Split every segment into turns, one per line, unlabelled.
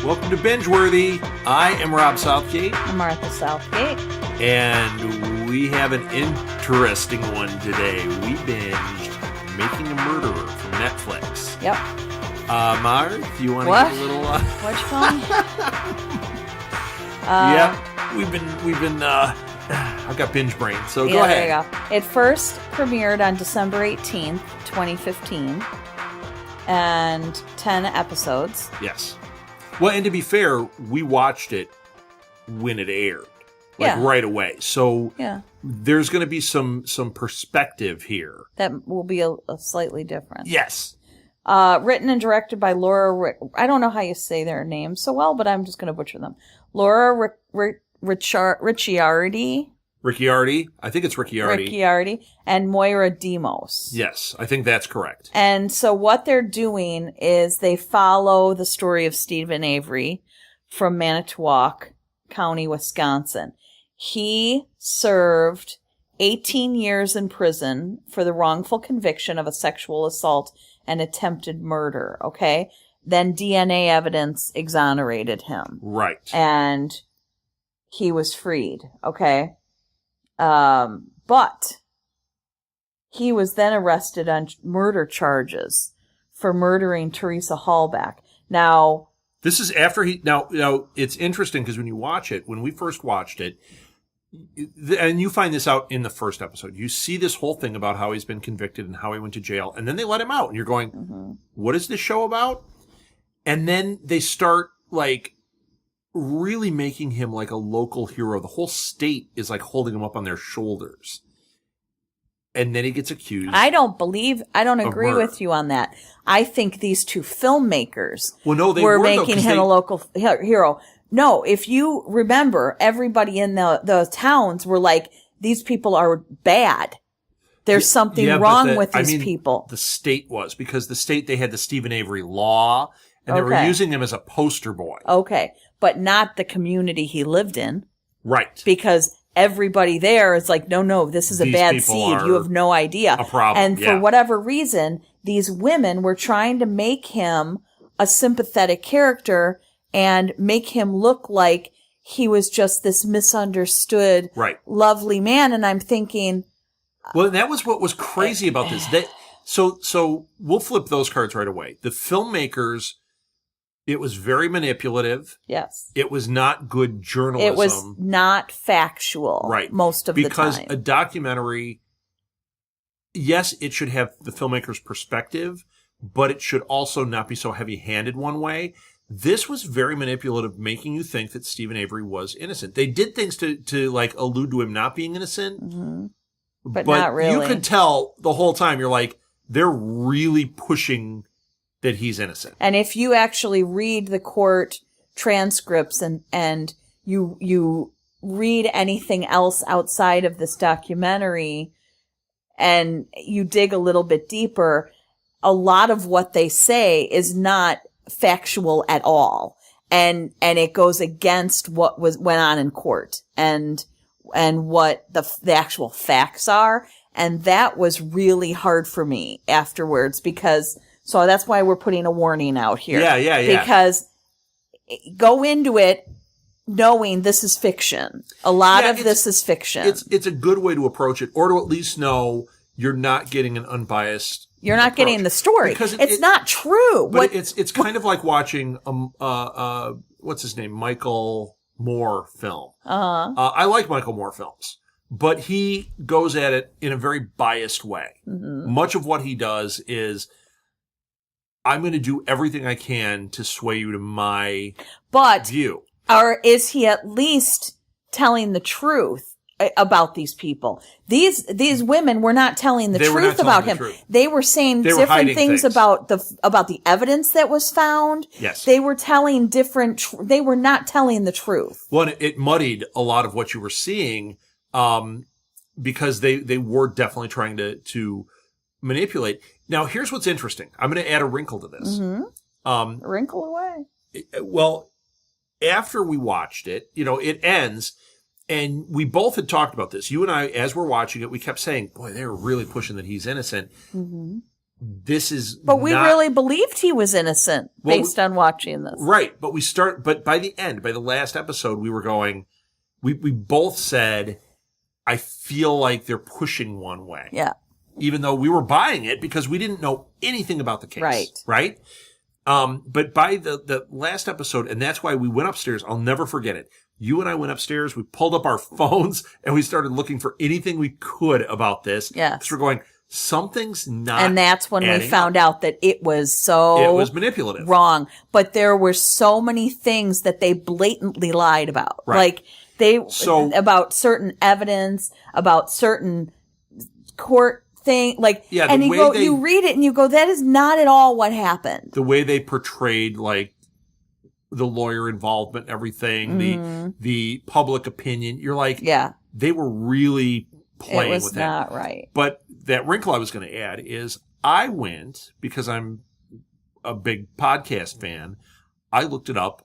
Welcome to Bingeworthy. I am Rob Southgate.
I'm Martha Southgate.
And we have an interesting one today. We binged Making a Murderer from Netflix.
Yep.
Mar, do you want to
What?
get a little...
What'd you call me?
Yeah, we've been, I've got binge brain, so go ahead.
There you go. It first premiered on December 18th, 2015. And 10 episodes.
Yes. Well, and to be fair, we watched it when it aired. Right away. So there's going to be some perspective here.
That will be a slightly different.
Yes.
Written and directed by Laura... I don't know how you say their names so well, but I'm just going to butcher them. Laura Ricciardi.
Ricciardi. I think it's Ricciardi.
Ricciardi. And Moira Demos.
Yes, I think that's correct.
And so what they're doing is they follow the story of Stephen Avery from Manitowoc County, Wisconsin. He served 18 years in prison for the wrongful conviction of a sexual assault and attempted murder, okay? Then DNA evidence exonerated him.
Right.
And he was freed, okay? But he was then arrested on murder charges for murdering Teresa Hallback. Now,
this is after he... Now, it's interesting because when you watch it, when we first watched it, and you find this out in the first episode, you see this whole thing about how he's been convicted and how he went to jail, and then they let him out, and you're going, What is this show about? And then they start, really making him like a local hero. The whole state is like holding him up on their shoulders. And then he gets accused.
I don't agree with you on that. I think these two filmmakers were making him a local hero. No, if you remember, everybody in the towns were like, these people are bad. There's something wrong with these people.
The state was, because the state, they had the Stephen Avery law, and they were using him as a poster boy.
Okay, but not the community he lived in.
Right.
Because everybody there is like, no, this is a bad seed. You have no idea.
A problem.
And for whatever reason, these women were trying to make him a sympathetic character and make him look like he was just this misunderstood, lovely man. And I'm thinking...
Well, that was what was crazy about this. So we'll flip those cards right away. The filmmakers... It was very manipulative.
Yes.
It was not good journalism.
It was not factual.
Right.
Most of the time.
Because a documentary, yes, it should have the filmmaker's perspective, but it should also not be so heavy-handed one way. This was very manipulative, making you think that Stephen Avery was innocent. They did things to allude to him not being innocent.
But not really.
You could tell the whole time, you're like, they're really pushing that he's innocent.
And if you actually read the court transcripts and you read anything else outside of this documentary and you dig a little bit deeper, a lot of what they say is not factual at all. And it goes against what went on in court and what the actual facts are. And that was really hard for me afterwards because... So that's why we're putting a warning out here.
Yeah.
Because go into it knowing this is fiction. A lot of this is fiction.
It's a good way to approach it, or to at least know you're not getting an unbiased
You're not
approach.
getting the story. Because it's not true.
But it's kind of like watching, what's his name? Michael Moore film. I like Michael Moore films. But he goes at it in a very biased way. Much of what he does is... I'm going to do everything I can to sway you to my view. Or
is he at least telling the truth about these people? These women were not telling the truth about him. They were saying different things about the evidence that was found.
Yes.
They were telling they were not telling the truth.
Well, it muddied a lot of what you were seeing, because they were definitely trying to manipulate. Now, here's what's interesting. I'm going to add a wrinkle to this.
A wrinkle away.
Well, after we watched it, it ends, and we both had talked about this. You and I, as we're watching it, we kept saying, boy, they were really pushing that he's innocent. this is
But we really believed he was innocent based on watching this.
Right. But by the end, by the last episode, we were going, we both said, I feel like they're pushing one way.
Yeah.
Even though we were buying it because we didn't know anything about the case.
Right.
Right? But by the last episode, and that's why we went upstairs, I'll never forget it. You and I went upstairs, we pulled up our phones, and we started looking for anything we could about this.
Yes.
Because we're going, something's not.
And that's when we found out that it was
manipulative.
Wrong. But there were so many things that they blatantly lied about.
Right.
About certain evidence, about certain court thing, and you read it and you go, that is not at all what happened.
The way they portrayed, the lawyer involvement, everything, the public opinion, you're like, they were really playing with that.
It was not right.
But that wrinkle I was going to add is I went, because I'm a big podcast fan, I looked it up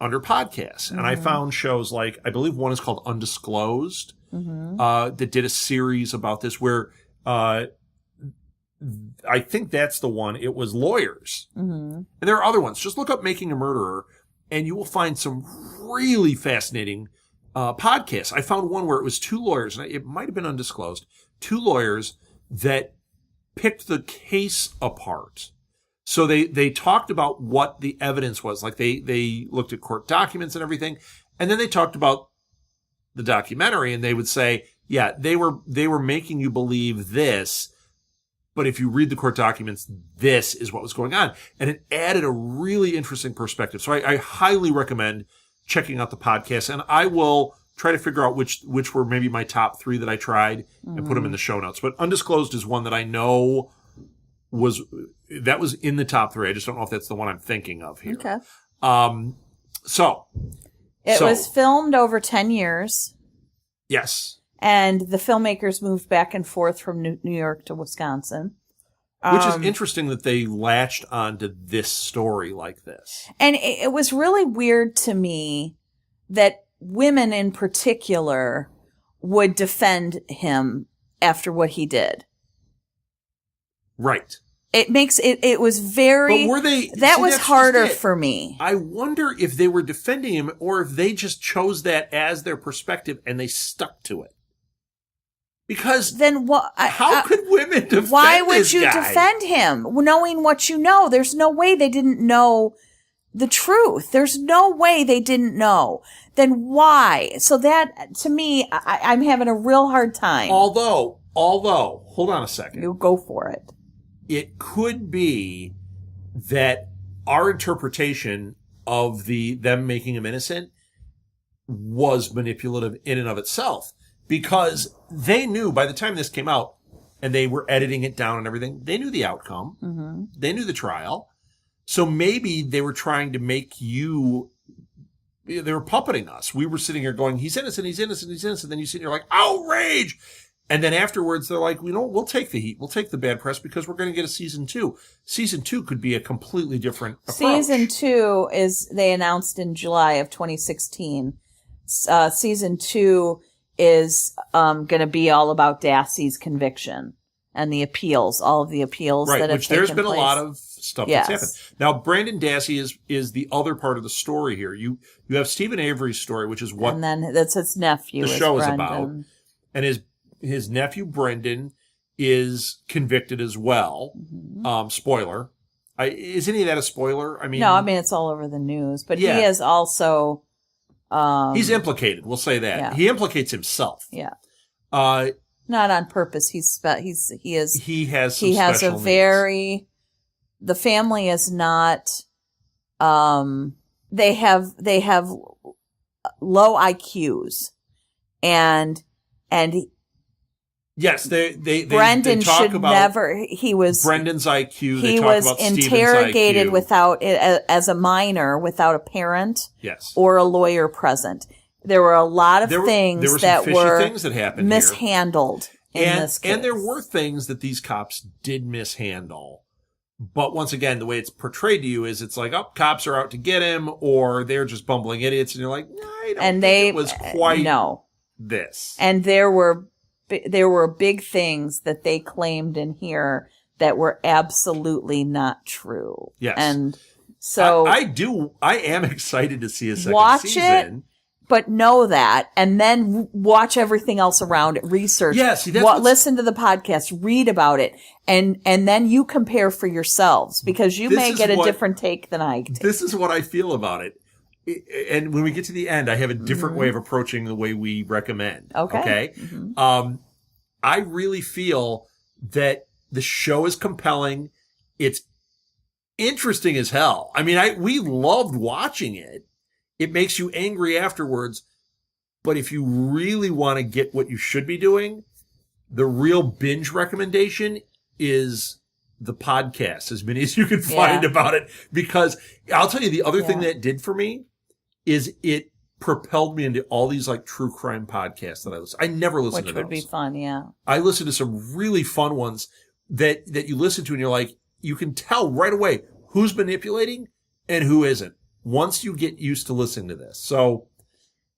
under podcasts, and I found shows like, I believe one is called Undisclosed, that did a series about this where I think that's the one. It was lawyers. And there are other ones. Just look up Making a Murderer, and you will find some really fascinating podcasts. I found one where it was two lawyers, and it might have been Undisclosed, two lawyers that picked the case apart. So they talked about what the evidence was. Like they looked at court documents and everything, and then they talked about the documentary, and they would say, yeah, they were making you believe this, but if you read the court documents, this is what was going on. And it added a really interesting perspective. So I highly recommend checking out the podcast, and I will try to figure out which were maybe my top 3 that I tried and put them in the show notes. But Undisclosed is one that I know was in the top 3. I just don't know if that's the one I'm thinking of here.
Okay. It was filmed over 10 years.
Yes.
And the filmmakers moved back and forth from New York to Wisconsin.
Which is interesting that they latched onto this story like this.
And it was really weird to me that women in particular would defend him after what he did.
Right.
It was very,
but were they,
that was harder for me.
I wonder if they were defending him or if they just chose that as their perspective and they stuck to it. Because
then what?
How could women defend this guy?
Why would you defend him? Knowing what you know, there's no way they didn't know the truth. There's no way they didn't know. Then why? So that, to me, I'm having a real hard time.
Although, hold on a second.
You go for it.
It could be that our interpretation of them making him innocent was manipulative in and of itself. Because they knew by the time this came out and they were editing it down and everything, they knew the outcome. Mm-hmm. They knew the trial. So maybe they were trying to make they were puppeting us. We were sitting here going, he's innocent, he's innocent, he's innocent. Then you sit here like, outrage. And then afterwards, they're like, we'll take the heat. We'll take the bad press because we're going to get a season 2. Season 2 could be a completely different approach.
Season 2 they announced in July of 2016. Season 2 is going to be all about Dassey's conviction and the appeals, all of the appeals that have taken place.
Right, which there's been a lot of stuff that's happened. Now, Brandon Dassey is the other part of the story here. You have Stephen Avery's story, which is what...
And then that's his nephew.
The show is about. And his nephew, Brendan, is convicted as well. Mm-hmm. Spoiler. Is any of that a spoiler?
No, it's all over the news. But he is also...
he's implicated. We'll say that. Yeah. He implicates himself.
Yeah. Not on purpose. He has a very needs. The family is not. They have low IQs, and
yes, they
Brendan
talk
should
about
never. He was
Brendan's IQ.
He was interrogated without as a minor, without a parent, or a lawyer present. There were a lot of things that were
things that happened
mishandled in this case.
And there were things that these cops did mishandle. But once again, the way it's portrayed to you is it's like, cops are out to get him, or they're just bumbling idiots, and you're like, I don't think it was quite this.
And there were big things that they claimed in here that were absolutely not true.
Yes.
And so
I am excited to see a second
watch
season.
it, but know that, and then watch everything else around it, research.
Yeah, see,
listen to the podcast, read about it, and then you compare for yourselves, because you may get a different take than I take.
This is what I feel about it. And when we get to the end, I have a different way of approaching the way we recommend. Okay? Mm-hmm. I really feel that the show is compelling. It's interesting as hell. I mean, we loved watching it. It makes you angry afterwards. But if you really want to get what you should be doing, the real binge recommendation is the podcast, as many as you can find about it. Because I'll tell you, the other thing that it did for me is it propelled me into all these like true crime podcasts that I listen. I never listened to those.
Which would be fun, yeah.
I listened to some really fun ones that you listen to and you're like, you can tell right away who's manipulating and who isn't once you get used to listening to this. So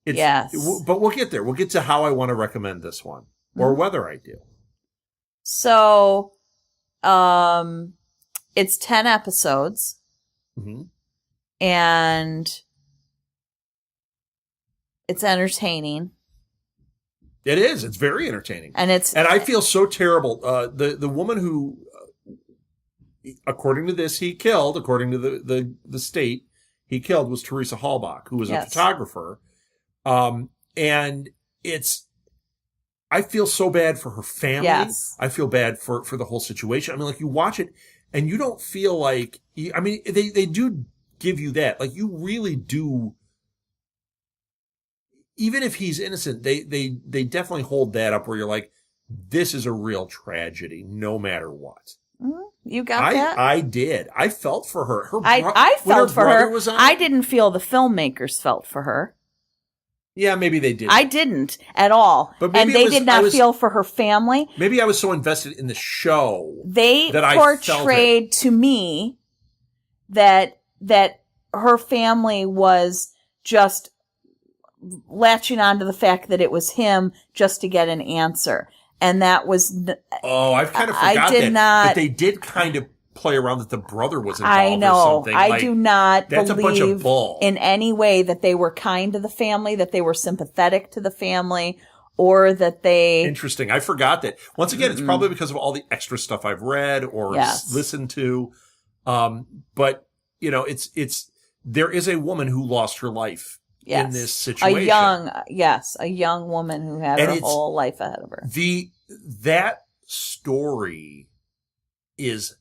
but we'll get there. We'll get to how I want to recommend this one or whether I do.
So, it's 10 episodes and it's entertaining.
It is. It's very entertaining.
And
I feel so terrible. The woman who, according to this, he killed, according to the state, he killed was Teresa Halbach, who was a photographer. And I feel so bad for her family.
Yes.
I feel bad for the whole situation. I mean, like, you watch it and you don't feel like, I mean, they do give you that. Like, you really do. Even if he's innocent, they definitely hold that up where you're like, this is a real tragedy, no matter what.
You got that?
I did. I felt for her.
I felt for her.
Was on,
I didn't feel the filmmakers felt for her.
Yeah, maybe they did.
I didn't at all.
But
and they did not feel for her family.
Maybe I was so invested in the show
that portrayed to me that her family was just latching onto the fact that it was him just to get an answer. And that was...
I've kind of forgot but they did kind of play around that the brother was involved or something.
I do not
believe a bunch of bull.
In any way that they were kind to the family, that they were sympathetic to the family, or that they...
Interesting. I forgot that. Once again, it's probably because of all the extra stuff I've read or listened to. But, you know, there is a woman who lost her life in this situation.
A young woman who had her whole life ahead of her.
That story is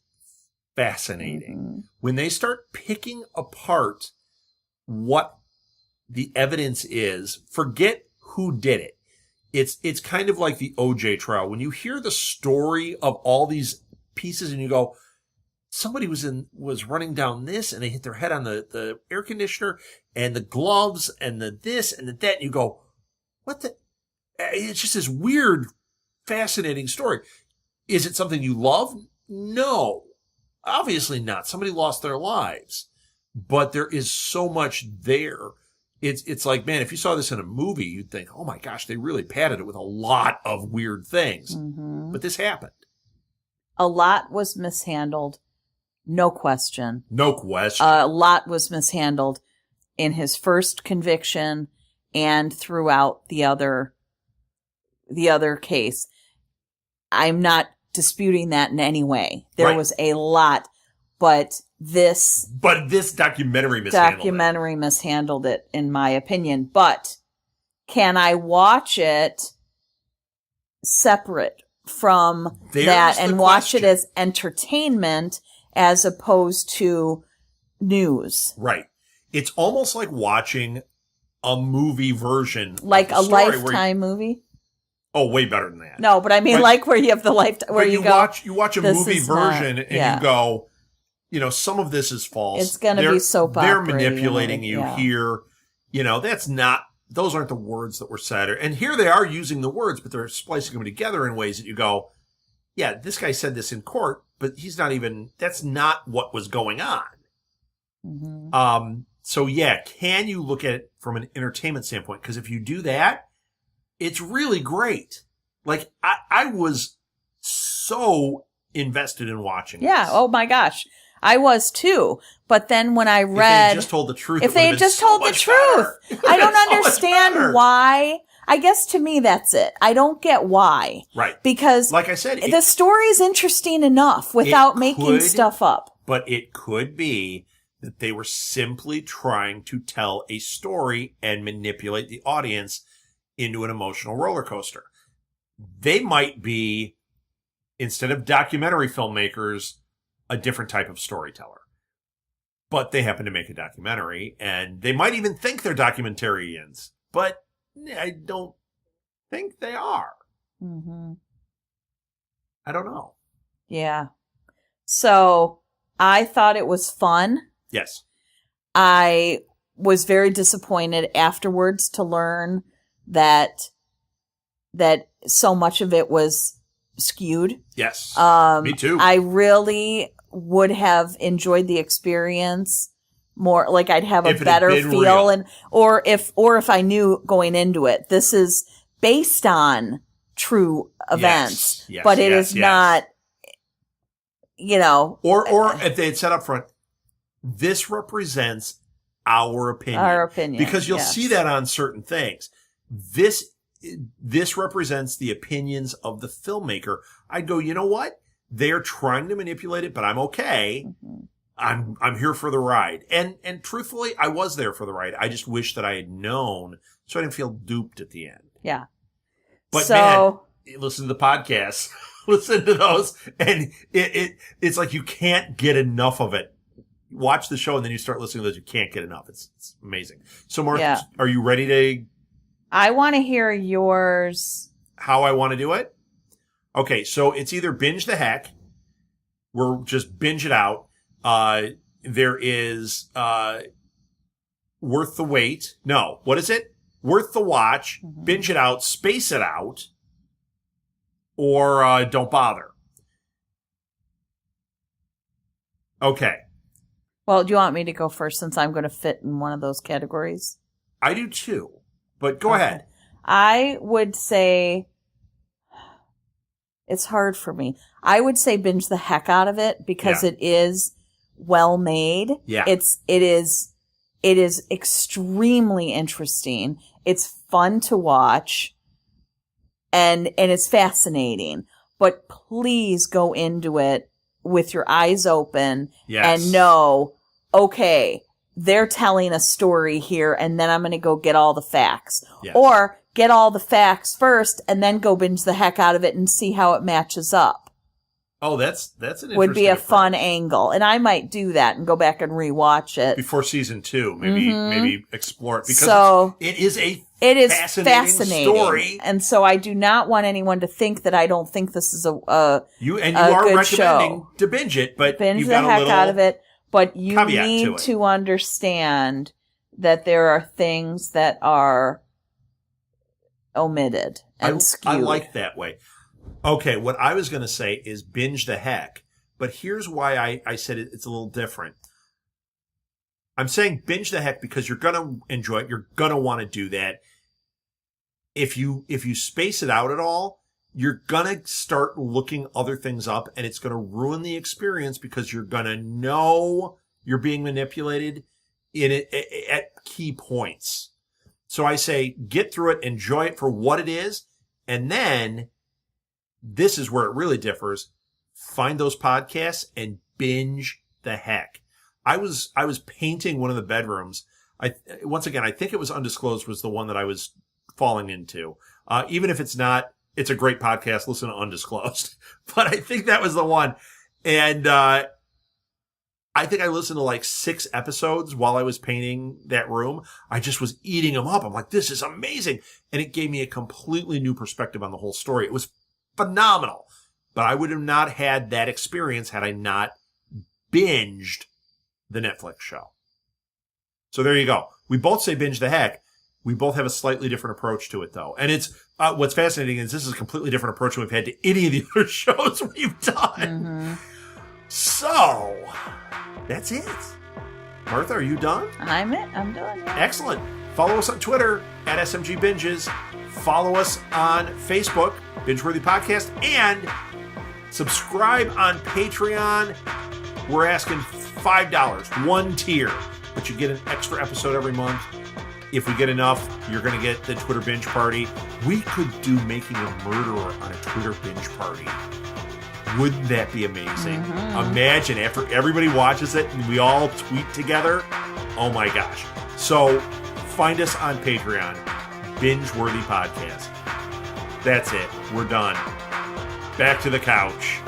fascinating. When they start picking apart what the evidence is, forget who did it. It's kind of like the OJ trial. When you hear the story of all these pieces and you go, somebody was running down this and they hit their head on the air conditioner and the gloves and the this and the that. And you go, what the? It's just this weird, fascinating story. Is it something you love? No, obviously not. Somebody lost their lives, but there is so much there. It's like, man, if you saw this in a movie, you'd think, oh my gosh, they really padded it with a lot of weird things. But this happened.
A lot was mishandled. No question.
No question.
A lot was mishandled in his first conviction and throughout the other case. I'm not disputing that in any way. There was a lot, but this
documentary
mishandled it, in my opinion. But can I watch it separate from that and watch it as entertainment as opposed to news?
Right. It's almost like watching a movie version,
like a Lifetime movie.
Oh, way better than that.
No, but I mean, like where you have the Lifetime, where you watch
a movie version and you go, you know, some of this is false.
It's going to be soap opera.
They're manipulating you here. You know, those aren't the words that were said. And here they are using the words, but they're splicing them together in ways that you go, yeah, this guy said this in court, but that's not what was going on. So yeah, can you look at it from an entertainment standpoint? Because if you do that, it's really great. Like, I was so invested in watching
Yeah.
this.
Oh my gosh. I was too. But then when I
If they
read,
had just told the truth,
if they had just told the truth, I don't understand why. I guess to me, that's it. I don't get why.
Right.
Because
like I said,
the story's interesting enough without making stuff up.
But it could be that they were simply trying to tell a story and manipulate the audience into an emotional roller coaster. They might be, instead of documentary filmmakers, a different type of storyteller. But they happen to make a documentary, and they might even think they're documentarians, but I don't think they are.
Mm-hmm.
I don't know.
Yeah. So I thought it was fun.
Yes.
I was very disappointed afterwards to learn that so much of it was skewed.
Yes. Me too.
I really would have enjoyed the experience more. Like I'd have a better feel, real. or if I knew going into it, this is based on true events,
yes,
but it is not.
Or if they had said up front, this represents our opinion.
Our opinion.
Because you'll see that on certain things. This represents the opinions of the filmmaker. I'd go, you know what? They're trying to manipulate it, but I'm okay. Mm-hmm. I'm here for the ride. And truthfully, I was there for the ride. I just wish that I had known so I didn't feel duped at the end.
Yeah.
But man, listen to the podcasts. Listen to those, and it's like you can't get enough of it. Watch the show, and then you start listening to those. You can't get enough. It's amazing. So, Mark, are you ready to?
I want to hear yours.
How I want to do it? Okay, so it's either binge the heck. We're just binge it out. There is worth the wait. No, what is it? Worth the watch. Mm-hmm. Binge it out. Space it out. Or don't bother. Okay.
Well, do you want me to go first since I'm going to fit in one of those categories?
I do too. But go ahead.
I would say it's hard for me. I would say binge the heck out of it because it is well made.
Yeah.
It is extremely interesting. It's fun to watch. And it's fascinating, but please go into it with your eyes open and know, okay, they're telling a story here and then I'm going to go get all the facts or get all the facts first and then go binge the heck out of it and see how it matches up.
Oh, that's an interesting
would be a fun angle. And I might do that and go back and rewatch it.
Before season 2, maybe explore it because it is fascinating story.
And so I do not want anyone to think that I don't think this is
you are recommending to binge it, but
binge
you've
the
got
heck
a little
out of it. But you need
to
to understand that there are things that are omitted and skewed.
I like that way. Okay, what I was going to say is binge the heck, but here's why I said it's a little different. I'm saying binge the heck because you're going to enjoy it. You're going to want to do that. If you space it out at all, you're going to start looking other things up and it's going to ruin the experience because you're going to know you're being manipulated at key points. So I say get through it, enjoy it for what it is, and then this is where it really differs. Find those podcasts and binge the heck. I was painting one of the bedrooms. Once again, I think it was Undisclosed was the one that I was falling into. Even if it's not, it's a great podcast. Listen to Undisclosed. But I think that was the one. And I think I listened to like 6 episodes while I was painting that room. I just was eating them up. I'm like, this is amazing. And it gave me a completely new perspective on the whole story. It was phenomenal. But I would have not had that experience had I not binged the Netflix show. So there you go. We both say binge the heck. We both have a slightly different approach to it, though. And it's what's fascinating is this is a completely different approach than we've had to any of the other shows we've done.
Mm-hmm.
So that's it. Martha, are you done?
I'm done. Yeah.
Excellent. Follow us on Twitter at SMG Binges. Follow us on Facebook, Bingeworthy Podcast, and Subscribe on Patreon. We're asking $5, one tier, but you get an extra episode every month. If we get enough, you're going to get the Twitter binge party. We could do making a murderer on a Twitter binge party. Wouldn't that be amazing? Imagine after everybody watches it and we all tweet together. Oh my gosh. So find us on Patreon, Binge Worthy Podcast. That's it. We're done. Back to the couch.